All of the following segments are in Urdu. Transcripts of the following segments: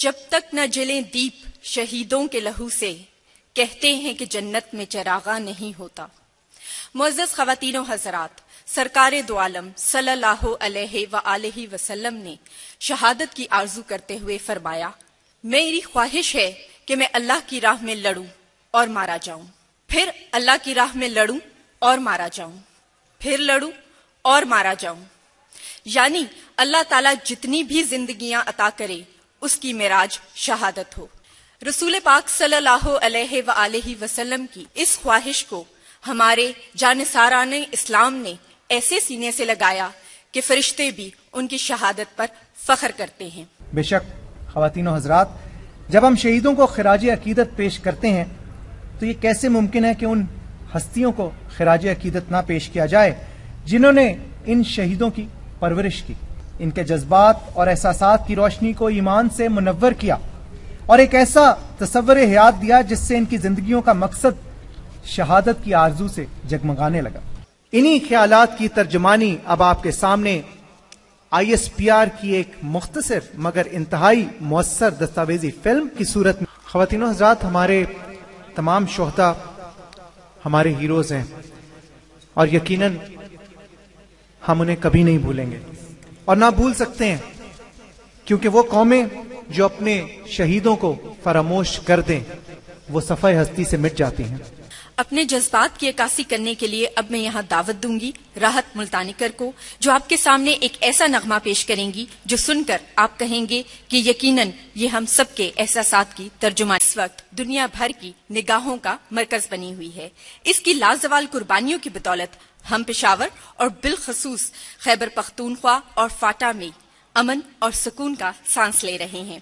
جب تک نہ جلیں دیپ شہیدوں کے لہو سے، کہتے ہیں کہ جنت میں چراغاں نہیں ہوتا۔ معزز خواتین و حضرات، سرکار دو عالم صلی اللہ علیہ وآلہ وسلم نے شہادت کی آرزو کرتے ہوئے فرمایا، میری خواہش ہے کہ میں اللہ کی راہ میں لڑوں اور مارا جاؤں، پھر اللہ کی راہ میں لڑوں اور مارا جاؤں، پھر لڑوں اور مارا جاؤں، یعنی اللہ تعالیٰ جتنی بھی زندگیاں عطا کرے اس کی معراج شہادت ہو۔ رسول پاک صلی اللہ علیہ وآلہ وسلم کی اس خواہش کو ہمارے جانثاران اسلام نے ایسے سینے سے لگایا کہ فرشتے بھی ان کی شہادت پر فخر کرتے ہیں۔ بے شک خواتین و حضرات، جب ہم شہیدوں کو خراج عقیدت پیش کرتے ہیں تو یہ کیسے ممکن ہے کہ ان ہستیوں کو خراج عقیدت نہ پیش کیا جائے جنہوں نے ان شہیدوں کی پرورش کی، ان کے جذبات اور احساسات کی روشنی کو ایمان سے منور کیا اور ایک ایسا تصور حیات دیا جس سے ان کی زندگیوں کا مقصد شہادت کی آرزو سے جگمگانے لگا۔ انہی خیالات کی ترجمانی اب آپ کے سامنے ISPR کی ایک مختصر مگر انتہائی مؤثر دستاویزی فلم کی صورت میں۔ خواتین و حضرات، ہمارے تمام شہداء ہمارے ہیروز ہیں اور یقیناً ہم انہیں کبھی نہیں بھولیں گے اور نہ بھول سکتے ہیں، کیونکہ وہ قومیں جو اپنے شہیدوں کو فراموش کر دیں وہ صفحہ ہستی سے مٹ جاتی ہیں۔ اپنے جذبات کی عکاسی کرنے کے لیے اب میں یہاں دعوت دوں گی راحت ملتانیکر کو، جو آپ کے سامنے ایک ایسا نغمہ پیش کریں گی جو سن کر آپ کہیں گے کہ یقیناً یہ ہم سب کے احساسات کی ترجمان اس وقت دنیا بھر کی نگاہوں کا مرکز بنی ہوئی ہے۔ اس کی لازوال قربانیوں کی بدولت ہم پشاور اور بالخصوص خیبر پختونخوا اور فاٹا میں امن اور سکون کا سانس لے رہے ہیں۔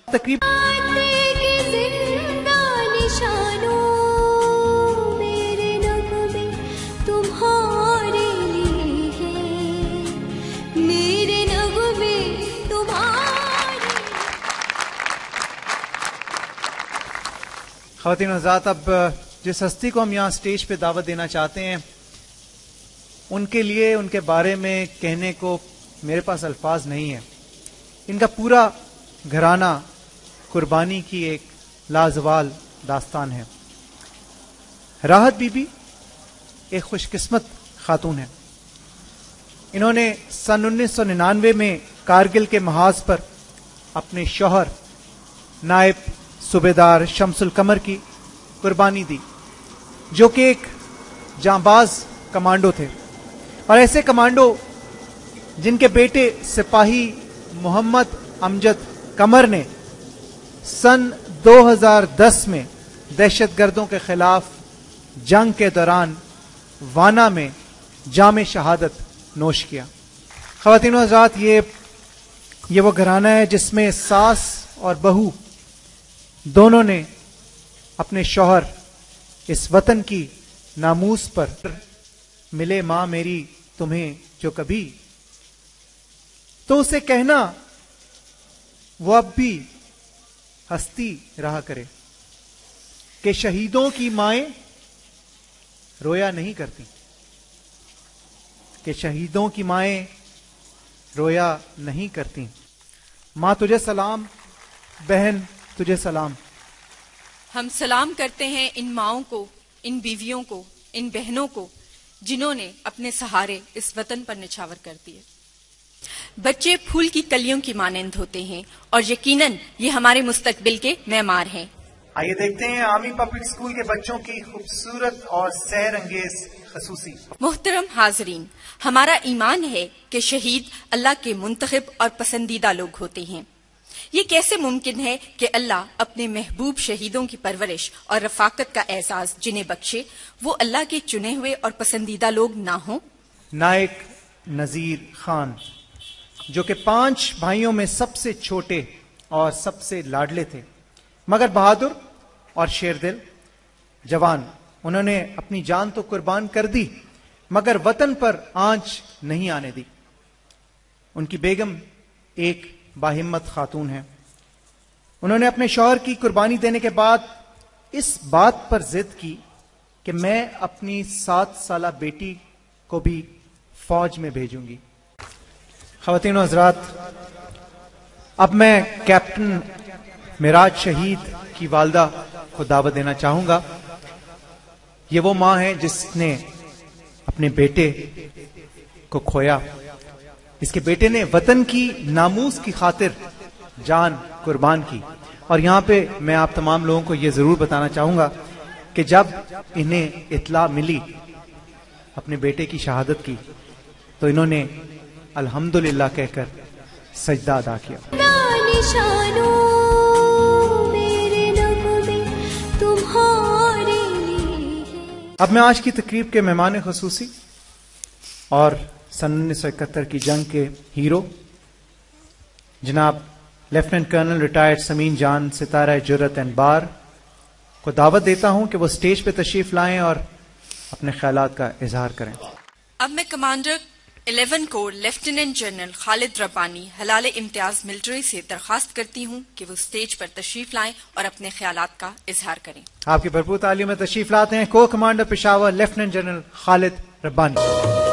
خواتین و حضرات، اب جس ہستی کو ہم یہاں سٹیج پہ دعوت دینا چاہتے ہیں ان کے لیے، ان کے بارے میں کہنے کو میرے پاس الفاظ نہیں ہیں۔ ان کا پورا گھرانہ قربانی کی ایک لازوال داستان ہے۔ راحت بی بی ایک خوش قسمت خاتون ہے۔ انہوں نے سن 1999 میں کارگل کے محاذ پر اپنے شوہر نائب صوبیدار شمس القمر کی قربانی دی، جو کہ ایک جانباز کمانڈو تھے، اور ایسے کمانڈو جن کے بیٹے سپاہی محمد امجد قمر نے سن 2010 میں دہشت گردوں کے خلاف جنگ کے دوران وانا میں جام شہادت نوش کیا۔ خواتین و حضرات، یہ وہ گھرانہ ہے جس میں ساس اور بہو دونوں نے اپنے شوہر اس وطن کی ناموس پر ملے ماں میری تمہیں جو کبھی، تو اسے کہنا وہ اب بھی ہستی رہا کرے کہ شہیدوں کی مائیں رویا نہیں کرتی، کہ شہیدوں کی مائیں رویا نہیں کرتی۔ ماں تجھے سلام، بہن تجھے سلام۔ ہم سلام کرتے ہیں ان ماؤں کو، ان بیویوں کو، ان بہنوں کو جنہوں نے اپنے سہارے اس وطن پر نچھاور کر دیے۔ بچے پھول کی کلیوں کی مانند ہوتے ہیں اور یقیناً یہ ہمارے مستقبل کے معمار ہیں۔ آئیے دیکھتے ہیں عامی پبلک اسکول کے بچوں کی خوبصورت اور سحر انگیز خصوصی۔ محترم حاضرین، ہمارا ایمان ہے کہ شہید اللہ کے منتخب اور پسندیدہ لوگ ہوتے ہیں۔ یہ کیسے ممکن ہے کہ اللہ اپنے محبوب شہیدوں کی پرورش اور رفاقت کا اعزاز جنہیں بخشے، وہ اللہ کے چنے ہوئے اور پسندیدہ لوگ نہ ہوں؟ نائک نذیر خان، جو کہ 5 بھائیوں میں سب سے چھوٹے اور سب سے لاڈلے تھے، مگر بہادر اور شیر دل جوان، انہوں نے اپنی جان تو قربان کر دی مگر وطن پر آنچ نہیں آنے دی۔ ان کی بیگم ایک باہمت خاتون ہے۔ انہوں نے اپنے شوہر کی قربانی دینے کے بعد اس بات پر ضد کی کہ میں اپنی 7 سالہ بیٹی کو بھی فوج میں بھیجوں گی۔ خواتین و حضرات، اب میں کیپٹن معراج شہید کی والدہ کو دعوت دینا چاہوں گا. یہ وہ ماں ہے جس نے اپنے بیٹے کو کھویا. اس کے بیٹے نے وطن کی ناموس کی خاطر جان قربان کی. اور یہاں پہ میں آپ تمام لوگوں کو یہ ضرور بتانا چاہوں گا کہ جب انہیں اطلاع ملی اپنے بیٹے کی شہادت کی تو انہوں نے الحمدللہ کہہ کر سجدہ ادا کیا. اب میں آج کی تقریب کے مہمان خصوصی اور سن 1971 کی جنگ کے ہیرو جناب لیفٹیننٹ کرنل ریٹائرڈ سمین جان ستارہ جرت اینڈ بار کو دعوت دیتا ہوں کہ وہ اسٹیج پہ تشریف لائیں اور اپنے خیالات کا اظہار کریں. اب میں کمانڈر 11 کور لیفٹیننٹ جنرل خالد ربانی حلال امتیاز ملٹری سے درخواست کرتی ہوں کہ وہ اسٹیج پر تشریف لائیں اور اپنے خیالات کا اظہار کریں. آپ کی بھرپور تعلیم میں تشریف لاتے ہیں کو کمانڈر پشاور لیفٹیننٹ جنرل خالد ربانی.